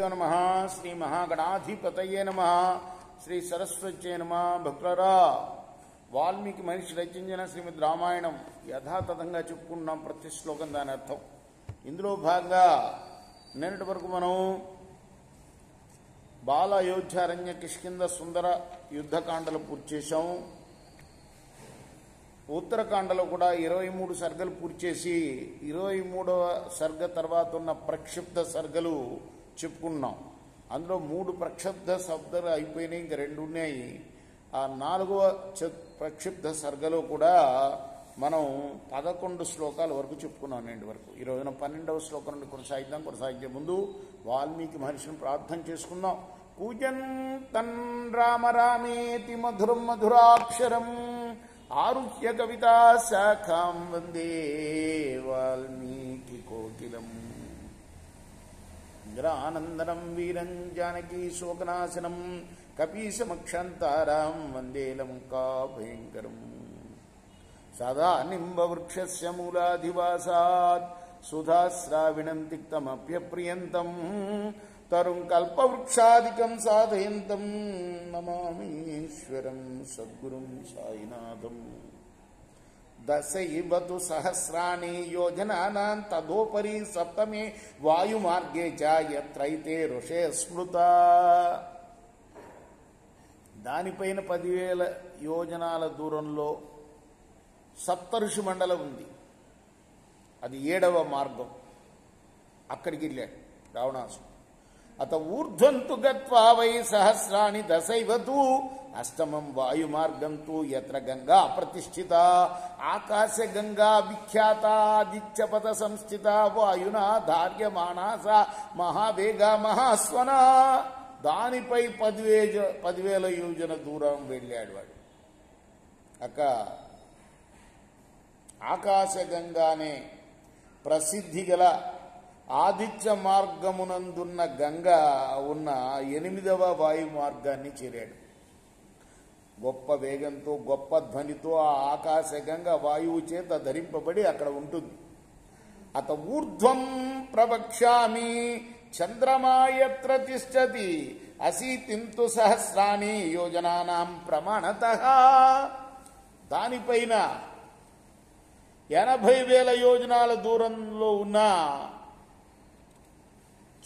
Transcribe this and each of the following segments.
శ్రీగురుభ్యో నమః. శ్రీ మహాగణాధిపతయే నమః. శ్రీ సరస్వత్యే నమః. భక్తులారా, వాల్మీకి మహర్షి రచించిన శ్రీమద్ రామాయణం యథాతథంగా చెప్పుకుంటున్నాం. ప్రతి శ్లోకం దాని అర్థం. ఇందులో భాగంగా నిన్నటి వరకు మనం బాల అయోధ్యారణ్య కిష్కింద సుందర యుద్ధకాండలు పూర్తి చేశాము. ఉత్తరకాండలో కూడా 23 సర్గలు పూర్తి చేసి 23వ సర్గ తర్వాత ఉన్న ప్రక్షిప్త సర్గలు చెప్పుకున్నాం. అందులో 3 ప్రక్షిప్త శబ్దాలు అయిపోయినాయి, ఇంక 2 ఉన్నాయి. ఆ 4వ ప్రక్షిప్త సర్గలో కూడా మనం 11 శ్లోకాల వరకు చెప్పుకున్నాం. నేటి వరకు ఈ రోజున 12వ శ్లోకం నుండి కొనసాగిద్దాం. కొనసాగించే ముందు వాల్మీకి మహర్షిని ప్రార్థన చేసుకుందాం. కూజంతన్ రామ రామేతి మధురం మధురాక్షరం ఆరుహ్య కవితా శాఖాం వందే వాల్మీకి కోకిలం. ఇంద్రానందనం వీరం జానకీ శోకనాశనం కపీశమక్షంతారాం వందే లంకాభయంకరం. సదా నింబవృక్షస్య మూలాధివాసాత్ సుధాశ్రావిణం తిక్తమప్యప్రియంతం తరుం కల్పవృక్షాదికం సాధయంతం నమామీశ్వరం సద్గురుం సాయినాథం. దశైవతు సహస్రాణి యోజనానాం తదోపరి సప్తమే వాయుమార్గే చ యత్రైతే ఋషే స్మృత. దానిపైన 10,000 యోజనాల దూరంలో సప్తఋషి మండలం ఉంది. అది 7వ మార్గం. అక్కడికి వెళ్ళాడు రావణాసుడు. అత ఊర్ధ్వంతు గత్వా వై సహస్రాణి దశైవతు అష్టమం వాయుమార్గంతు యత్ర గంగా ప్రతిష్ఠిత ఆకాశ గంగా విఖ్యాత ఆదిత్యపథ సంస్థిత వాయునా ధార్యమానా సా మహావేగ మహాస్వన. దానిపై 10,000 యోజన దూరం వెళ్ళాడు వాడు. అక్క ఆకాశగంగానే ప్రసిద్ధి గల ఆదిత్య మార్గమునందున్న గంగా ఉన్న 8వ వాయు మార్గాన్ని చేరాడు. గొప్ప వేగంతో గొప్ప ధ్వనితో ఆ ఆకాశగంగ వాయువు చేత ధరింపబడి అక్కడ ఉంటుంది. అత ఊర్ధ్వం ప్రవక్ష్యామి చంద్రమాయత్ర తిష్టతి అశీతింతు సహస్రాణి యోజనానాం ప్రమాణతః. దానిపైన 80,000 యోజనాల దూరంలో ఉన్న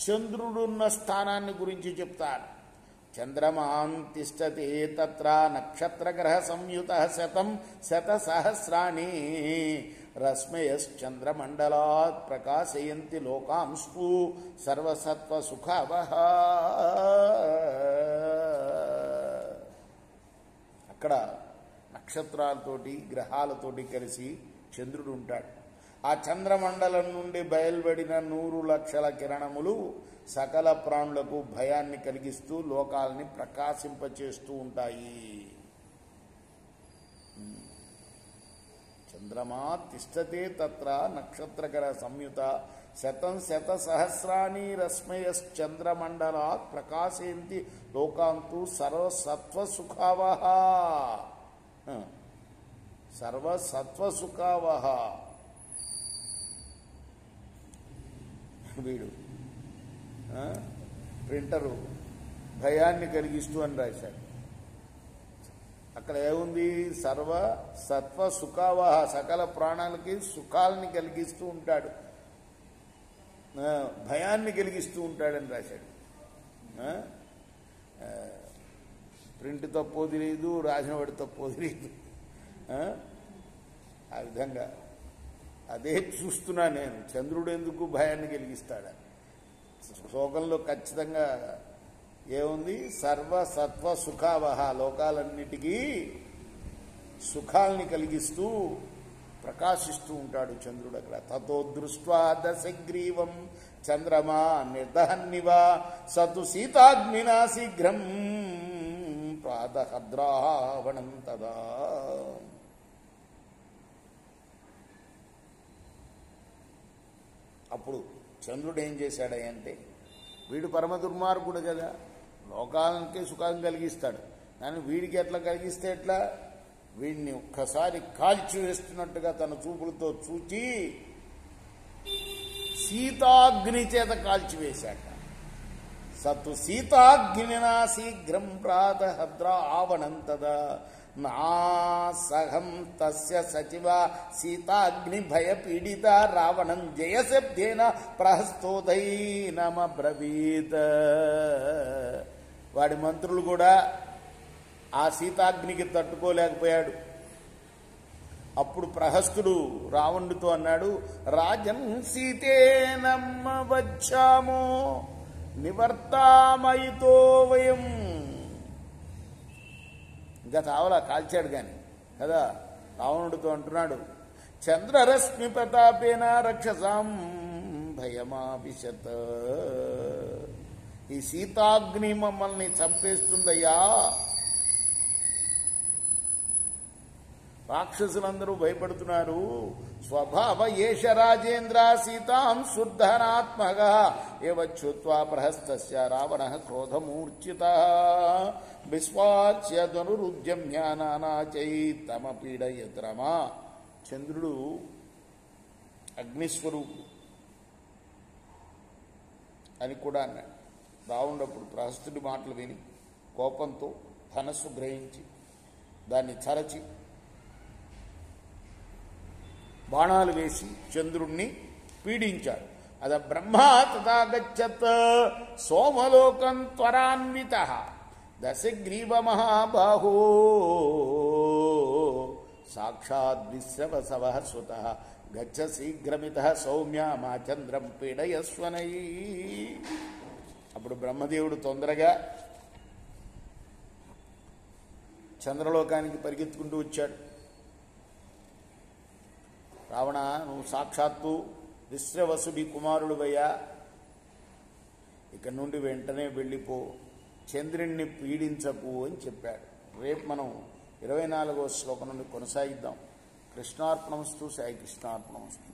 చంద్రుడున్న స్థానాన్ని గురించి చెప్తారు. చంద్రమాం తిష్టతే తత్ర నక్షత్రగ్రహ సంయుత శతం శతసహస్రాణి రశ్మయశ్చంద్రమండలాత్ ప్రకాశయంతి లోకాంస్తు సర్వసత్వసుఖావహ. అక్కడ నక్షత్రాలతోటి గ్రహాలతోటి కలిసి చంద్రుడు ఉంటాడు. ఆ చంద్రమండలం నుండి బయలువడిన 100 లక్షల కిరణములు సకల ప్రాణులకు భయాన్ని కలిగిస్తూ లోకాలని ప్రకాశింపచేస్తూ ఉంటాయి. చంద్రమా తిష్టతే తత్ర నక్షత్రకర సంయుత శతం శతసహస్రాణి రశ్మయశ్చంద్రమండలాత్ ప్రకాశయంతి లోకాంతు సర్వసత్వసుఖావహ. సర్వసత్వసుఖావహ. వీడు ప్రింటరు భయాన్ని కలిగిస్తూ అని రాశాడు. అక్కడ ఏముంది? సర్వ సత్వ సుఖావహ, సకల ప్రాణాలకి సుఖాలని కలిగిస్తూ ఉంటాడు, భయాన్ని కలిగిస్తూ ఉంటాడని రాశాడు. ప్రింట్ తప్పో తెలియదు, రాసినవాడి తప్పో తెలియదు. ఆ విధంగా అదే చూస్తున్నా నేను. చంద్రుడు ఎందుకు భయాన్ని కలిగిస్తాడా? శ్లోకంలో ఖచ్చితంగా ఏముంది? సర్వసత్వ సుఖావహ, లోకాలన్నిటికీ సుఖాల్ని కలిగిస్తూ ప్రకాశిస్తూ ఉంటాడు చంద్రుడు అక్కడ. తతో దృష్ట్వా దశగ్రీవం చంద్రమా నిర్దహన్నివ సతు సీతాగ్నినా శీఘ్రం ప్రాతహద్రావణం తదా. అప్పుడు చంద్రుడు ఏం చేశాడంటే, వీడు పరమ దుర్మార్గుడు కదా, లోకాలకే సుఖం కలిగిస్తాడు, కానీ వీడికి ఎట్లా కలిగిస్తే ఎట్లా? వీడిని ఒక్కసారి కాల్చి వేస్తున్నట్టుగా తన చూపులతో చూచి సీతాగ్ని చేత కాల్చివేశాట. సత్తు సీతాగ్నినా శీఘ్రం ప్రాతహద్రావణం తదా నా సహం తస్య సచివ సీతాగ్ని భయపీడిత రావణం జయశబ్దేన ప్రహస్తోదైనమబ్రవీత్. వాడి మంత్రులు కూడా ఆ సీతాగ్నికి తట్టుకోలేకపోయాడు. అప్పుడు ప్రహస్తుడు రావణుడితో అన్నాడు, రాజన్ సీతేనమ్మ వచ్చామో నివర్తామయితో వయం. ఇంకా తావలా కాల్చాడు కానీ కదా. రావణుడితో అంటున్నాడు, చంద్రరశ్మి ప్రతాపేన రక్షసాం భయమాభిశత. ఈ సీతాగ్ని మమ్మల్ని చంపేస్తుందయ్యా. రాక్షసులందరూ భయపడుతున్నారు. స్వభావ ఏష రాజేంద్ర సీతాం శుద్ధనాత్మక ఏవచ్చుత్వా ప్రహస్తస్య రావణ క్రోధమూర్ఛిత విశ్వాచ్య ధనురుద్యమ్య నానాచైతమ పీడయత్ రమా. చంద్రుడు అగ్నిస్వరూపుడు అని కూడా అన్నాడు. రావణుడప్పుడు ప్రహస్తుడి మాటలు విని కోపంతో ధనస్సు గ్రహించి దాన్ని చరచి బాణాలు వేసి చంద్రుణ్ణి పీడించాడు. అద బ్రహ్మా తదా గచ్చత్ సోమలోకం త్వరాన్విత దశగ్రీవ మహాబాహో సాక్షాద్విశ్రవసవ సుత గచ్చ శీఘ్రమిత సౌమ్య మా చంద్రం పీడయస్వనై. అప్పుడు బ్రహ్మదేవుడు తొందరగా చంద్రలోకానికి పరిగెత్తుకుంటూ వచ్చాడు. రావణ, నువ్వు సాక్షాత్తు విశ్రవసుడి కుమారుడువయ్యా, ఇక్కడి నుండి వెంటనే వెళ్ళిపో, చంద్రుణ్ణి పీడించకు అని చెప్పాడు. రేపు మనం 24వ శ్లోకం నుండి కొనసాగిద్దాం. కృష్ణార్పణమస్తు. సాయి కృష్ణార్పణమస్తు.